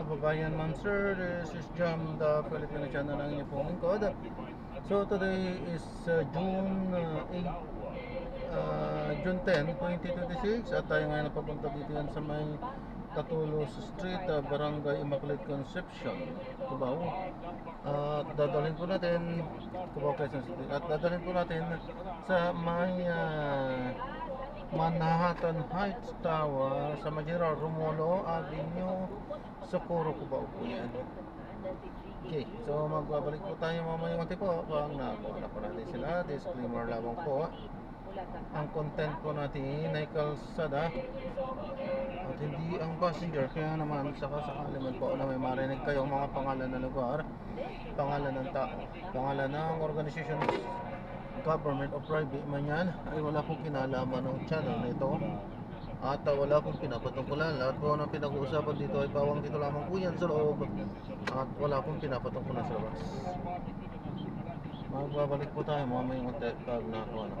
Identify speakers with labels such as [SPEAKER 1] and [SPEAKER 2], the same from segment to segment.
[SPEAKER 1] kababayan, ma'am sir. This is Jam, the Filipino channel ng inyo pong lingkod. So today is June 10, 2026 at tayo ngayon napapunta dito yan sa may Catulos Street, Barangay Immaculate Conception, Cubao. At dadalhin po natin Cubao, Quezon City. At dadalhin po natin sa may Manhattan Heights Tower sa Majira Romulo Avenue, Socorro, Cubao po yan. Okay, so magbabalik po tayo mamaya mati po pag nakuha po natin sila. Disclaimer lamang po, ang content po natin ay kalsada at hindi ang passenger. Kaya naman sakasakali man po na may marinig kayong mga pangalan ng lugar, pangalan ng tao, pangalan ng organisasyon, government o private man yan, ay wala pong kinalaman ng channel nito at wala pong pinapatungkulan. Lahat po ng pinag-uusapan dito ay bawang dito lamang po yan sa loob at wala pong pinapatungkulan sa labas. Magbabalik po tayo mamaya ng pag nakuha na.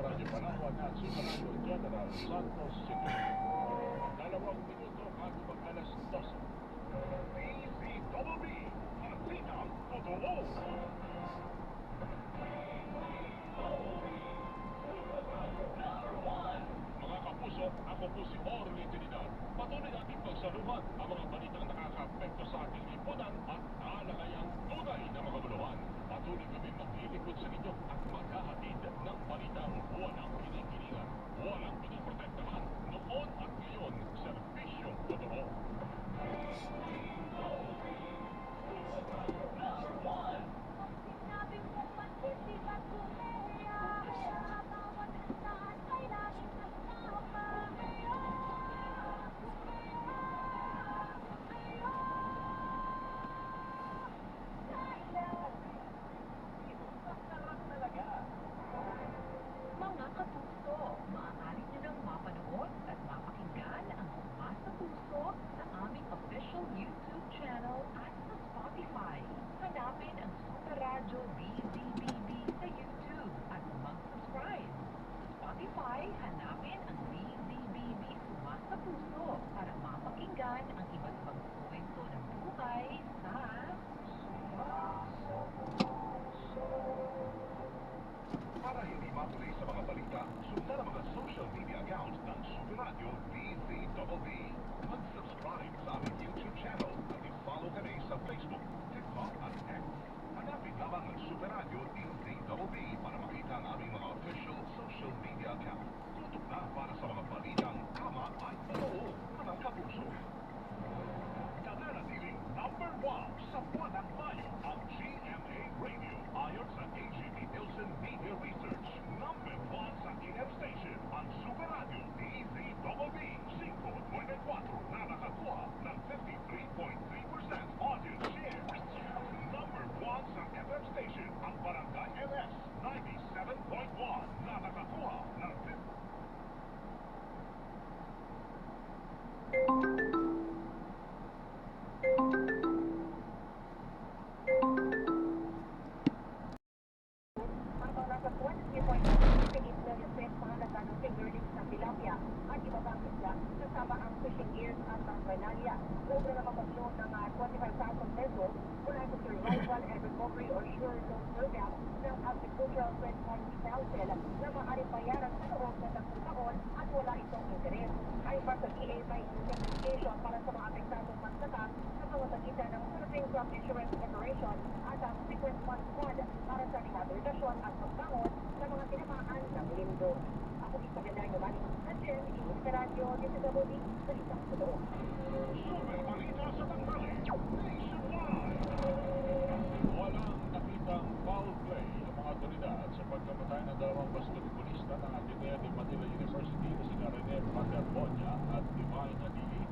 [SPEAKER 2] Ako po si Orly Trinidad. Patuloy natin pagsaluhan ang mga balitang nakaka-apekto sa ating lipunan at nalagayang tunay na mga buluhan. Patuloy kami maglilingkod sa inyo at maghahatid ng balitang walang kinikilingan, walang pinoprotektahan, noon at ngayon, serbisyong totoo.
[SPEAKER 3] Mga kapuso, maaari nyo nang mapanood at mapakinggan ang Mas sa Puso sa aming official YouTube channel at sa Spotify. Hanapin ang Super Radio BZBB sa YouTube at mag-subscribe. Sa Spotify, hanapin ang BZBB Mas sa Puso para mapakinggan ang iba't ibang kwento ng buhay sa
[SPEAKER 2] Para hindi matuloy sa mga balita, sundan ang mga social media accounts ng Super Radio DZBB. Mag-subscribe sa aming YouTube channel at i-follow kami sa Facebook, TikTok at X. Hanapin lamang ang Super Radio DZBB para makita ang aming mga official social media account. Tutok na para sa mga balitang tama at totoo, mga kapuso. Nananatiling number 1 sa buwanang Mayo ang GMA Radio ayon sa AGP Nielsen Media Research. Number 1 sa AM station ang Super Radio DZBB 524 na nakakuha ng 53.3% audience share. Number 1 sa FM station ang Barangay MS 97.1 na nakakuha ng 50.
[SPEAKER 4] Ang mga nagkakuan ng 3.8 million pesos mga nagtanong fingerlings ng tilapia at iba pang isla kasama ang fishing gears at ang banalia. Sobra na mapagloan ng 25,000 pesos mula sa Survival and Recovery or SURE Loan Program ng Agricultural Credit Council na maaaring bayaran sa loob ng 10 taon at wala itong interes. Ay pa sa DA may investigation para sa mga apektadong magsaka sa pamamagitan ng Philippine Crop Insurance Corporation at ang Frequent Fund Fund para sa rehabilitasyon at pagbangon sa mga tinamaan ng lindo. Ako Isabela Yomani, nandiyan, inis ka radyo, DZBB, balitang totoo.
[SPEAKER 2] Super balita sa tanghali, nationwide. Walang nakitang foul play ang mga otoridad sa pagkamatay ng dalawang basketballista ng Ateneo de Manila University na sina Rene Paterbonia at Divine Adili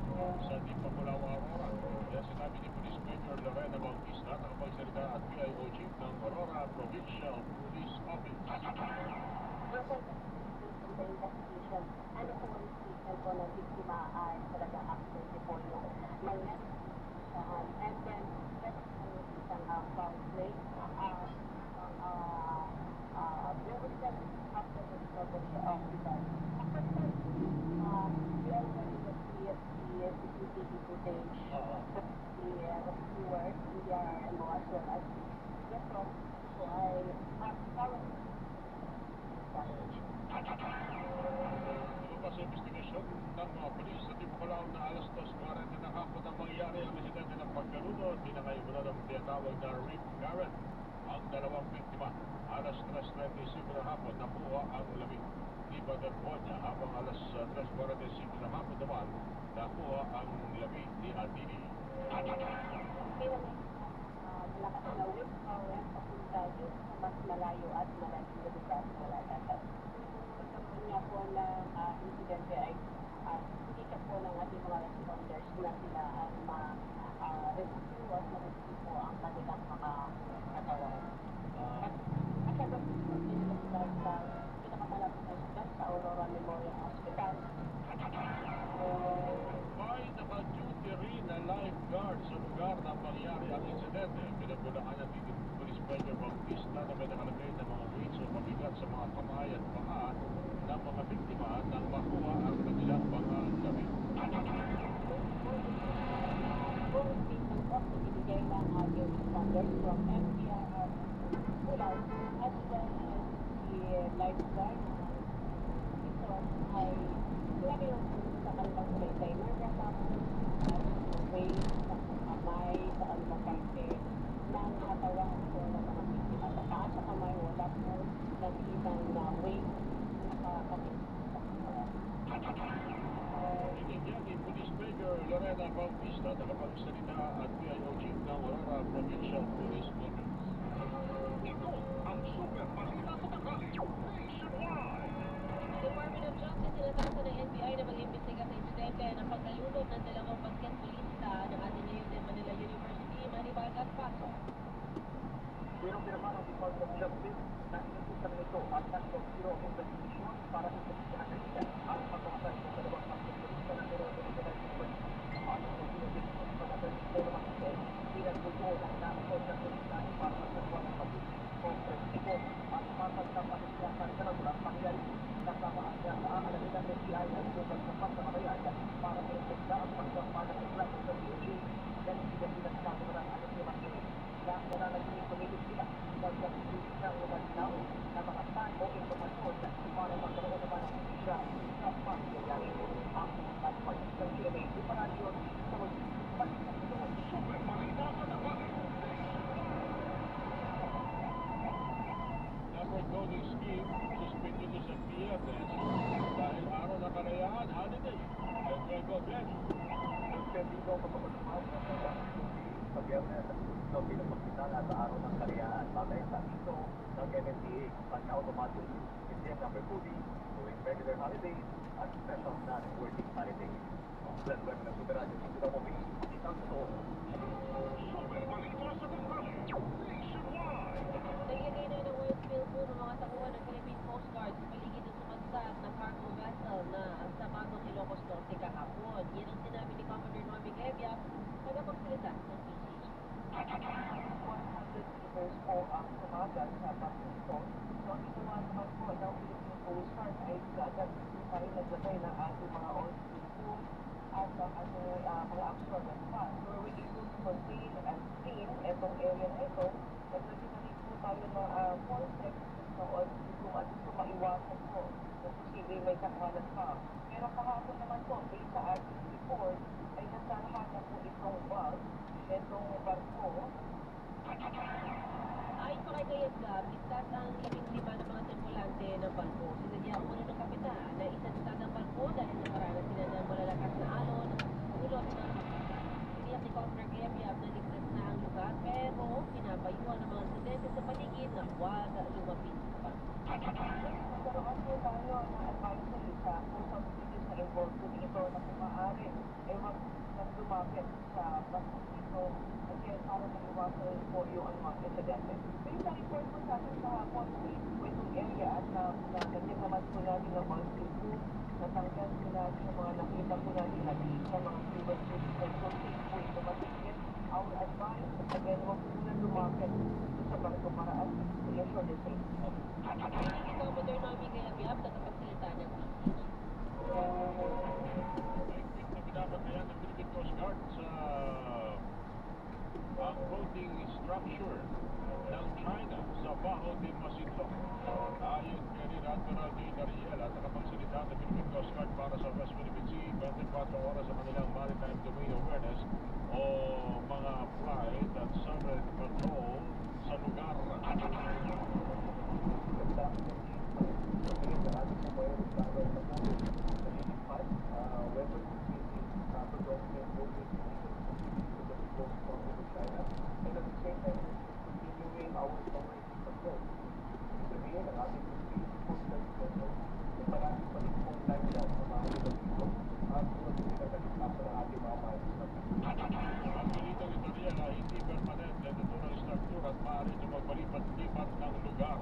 [SPEAKER 2] sa Dipapulaw, Aurora. Kaya sinabi ni Police Major Lorena Bautista na kapagsalita at PIO Chief ng Aurora Provincial Police Office.
[SPEAKER 4] The investigation, ano po ang statement po ng biktima ay talaga accident po yung may and then that's isang foul play. There was that after the discovery of the body. We already see the CCTV footage, the rescuers, PRMO, as well as Metro. So I have currently damage.
[SPEAKER 2] Lumabas sa investigasyon ng mga polis sa Timokalaw na alas 2:40 ng hapon ang mangyari ang insidente ng pagkalunod. Pinangaibunan ng tinatawag na Rick Garrett. Ang dalawang biktima, alas 3:35 ng hapon nakuha ang lamig ni Baderbonia, habang alas 3:45 ng hapon naman nakuha ang lamig ni Adili.
[SPEAKER 4] Malakas na wind power papunta yun sa mas malayo at malalim na lugar na lalatan. Pagkakuha nga po ng insidente ay sinikap po ng ating mga responders na sila ang ma-rescue at ma-rescue po ang kanilang mga katawan. At sa gawin po nila sila sa pinakamalapit na hospital sa Aurora Memorial Hospital.
[SPEAKER 2] May naka-duty rin na lifeguard sa lugar na mangyari ang insidente. Pinagulaan ng Police Major Bautista na may nakalagay ng mga weights o mabigat sa mga kamay at paa ng mga biktima nang makuha ang kanilang mga damit.
[SPEAKER 4] Buong station po, ibigay ng audio responders from MPRR Pulau as well as the lifeguard. Ito ay sinabi yung sa kanilang container at way sa kamay sa kanilang parte ng katawan po ng mga biktima. Sa taas sa kamay, wala po nakikitang way nakakapit sa katawan.
[SPEAKER 2] Inigyan ni Police Major Lorena Bautista na kapagsalita at PIO Chief ng Aurora Provincial Police Office.
[SPEAKER 3] Ito ang super balita sa tanghali nationwide.
[SPEAKER 5] Department of Justice inatasan ng NBI na mag-imbestiga sa insidente ng pagkalunod ng dalawang basketballista ng Ateneo de Manila University, Manibagat, Pasok.
[SPEAKER 6] Pinirma ng Department of Justice na inutusan nito ang National Bureau of Investigation para imbestigahan na nila ang pagkamatay ng dalawang basketballista ng Ateneo de Manila University. Ayon sa University of Manila University, pinagbubuo ng National Justice para magagawa ng pag-ibig o prestiko at mapagkapasiyasan sa nagulang pangyayari. Kasama niya sa aalamin ng NBI ang sukat sa pagkamatayan para maimbestiga ang pagkamatay ng klase sa DOJ. Yan ang pinagbilang sa mga alam ni na nananatiling tumitig sila pagkakasisi ng malinaw na mga saan o informasyon para magkaroon naman ng sisya sa pangyayari. Ang pagpapag ng GMA di Paradyon sa mag-balikan ito.
[SPEAKER 2] Super balita sa tanghali. Number coding scheme suspended sa PFS dahil araw ng kalayaan, holiday. God bless.
[SPEAKER 6] Suspendido ang pagpapagpapag ng pag-awareness na pinapagkitala sa araw ng kalayaan bagay sa ito ng MMDA pagka-automatic system number coding during regular holidays at special non-working holidays. Plan web ng Super Radio dito mo isang totoo.
[SPEAKER 2] Super balita sa tanghali nationwide.
[SPEAKER 5] Naglagay na ng oil spill po ng mga takuhan ng Philippine Coast Guard sa paligid ng sumagsat na cargo vessel na sa Bagong Ilocos Norte kahapon. Yan ang sinabi ni Commodore Noemi Gebia, tagapagsalita ng PCG.
[SPEAKER 4] 100 meters po ang sumagal sa Bakito. So, ito naman po ng Philippine Coast Guard ay agad tayo naglagay ng ating mga oil spill at ang ating mga absorbent fans. So, we're able to contain and clean itong area na ito. Naglagay na rin po tayo ng concept ng oil spill at ito maiwasan po kung posibleng may kakalat pa. Pero kahapon naman po, based sa ating report, ay nasarahan na po itong valve, itong barko.
[SPEAKER 5] Ayon pa kay Kayasgab, ligtas ang 15 ng mga tripulante ng barko. Sinadya ang ng kapitan na isanstad ang barko dahil sa karanasin ng malalakas na alon, ulot na tiniyak ni Commodore Gebiab na ligtas na ang lugar, pero pinapayuhan ng mga estudyante sa paligid na huwag lumapit sa barko.
[SPEAKER 4] Nagkaroon po tayo na advisory sa coastal cities na involved po dito na kung maaari ay wag nang lumapit sa barko dito again para maiwasan po yung mga insidente. Based sa report po sa atin sa hapon, po itong area at nandiyan naman po natin ng mga school, natanggal po natin ang mga nakita po natin na sa mga fuel systems so safe po ito matigit. Our advice, again, wag po na lumapit sa barko para at i-assure the safety.
[SPEAKER 5] Ayon ni Commodore Noemi Gebiab, tagapagsalita ng PCG.
[SPEAKER 2] Mahigpit na binabantayan ng Philippine Coast Guard sa floating structure ng China sa Baho de Masinloc. Ayon kay Rear Admiral D. Dariel at nakapagsalita ng Philippine Coast Guard para sa West Philippine Sea, 24 oras sa kanilang maritime domain awareness o mga flight at submarine control sa lugar. Ang balita ni Dariel ay hindi permanente na tunang struktura at maaari ito magbalipat-lipat ng lugar.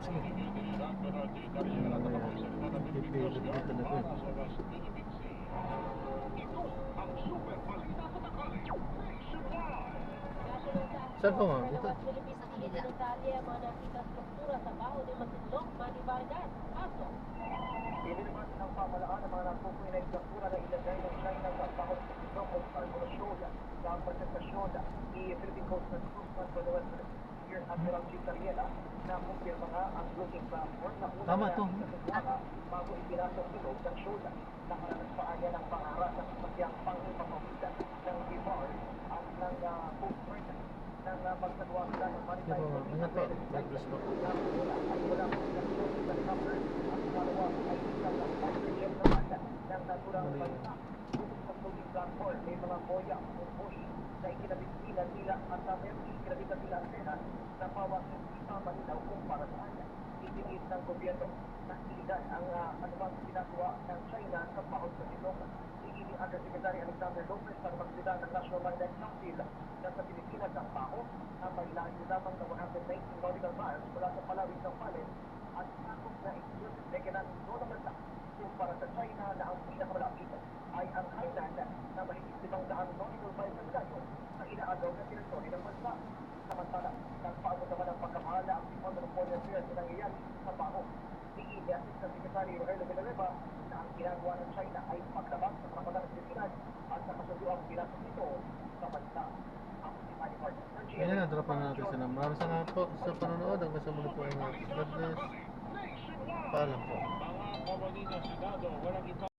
[SPEAKER 2] Sinigil ni Rear Admiral D. Dariel at nakapagsalita ng Philippine Coast Guard para sa West Philippine Sea. Ito ang super balita sa tanghali nationwide.
[SPEAKER 5] National Task
[SPEAKER 1] Saan po,
[SPEAKER 5] Force
[SPEAKER 1] ma'am?
[SPEAKER 5] ng
[SPEAKER 1] Dito?
[SPEAKER 5] West Philippine Sea dinatali ang mga nakita struktura sa Baho de Masinloc, Manny Vargas. Paso.
[SPEAKER 6] Iniliman ng pamalaan ang mga napupoy na istruktura na ilagay ng China sa Baho de Masinloc o Carbonacion sa presentasyon ni Philippine Coast Guard Spokesman for the West Philippine Sea, Admiral G. Dariel, na kumpirma nga ang floating platform na una
[SPEAKER 1] Tama
[SPEAKER 6] na
[SPEAKER 1] to.
[SPEAKER 6] nakikita bago ipinasok sa loob ng Shola. Nakaranas niya ng pangaras ng sasakyang pangipapawida ng BIVAR at ng Coast Guard ng pagsaluwa sila ng maritime
[SPEAKER 1] Sige po, ma'am. Ingat po. God bless po.
[SPEAKER 6] na una ay wala pong instruction sa recover at pangalawa ay isang fighter jet naman ng naturang bansa. Bukod sa floating platform, may mga boya o buoy na ikinabitilan nila at meron ikinabitan nila antena na bawat hindi pa malinaw kung para saan. Itiniis ng gobyerno na iligan ang anumang ginagawa ng China sa Baho de Masinloc. Iini Undersecretary Alexander Lopez ang magsalita ng National Maritime Council na sa Pilipinas ang Baho ang may layo lamang na 119 nautical miles mula sa Palawi ng Palen at sakop na exclusive economic zone ng bansa. Para sa China na ang pinakamalapit ay ang Hainan na mahigit 500 nautical miles ang layo sa inaagaw na teritoryo ng bansa. Samantala, nagpaabot naman ang pagkamahala ang Department of Foreign Affairs na nangyayari sa Baho. Iini Assistant Secretary Rogelio Villanueva na ang ginagawa ng China ay paglabas sa karapatan ng Pilipinas at nakasunduang pinasok nito sa bansa. Ang Manny Vargas.
[SPEAKER 1] Ayan na, drop na natin sila. Maraming salamat po sa panonood. Hanggang sa muli po ay mga God bless. Paalam po.
[SPEAKER 2] Mga kawani ng Senado, walang iba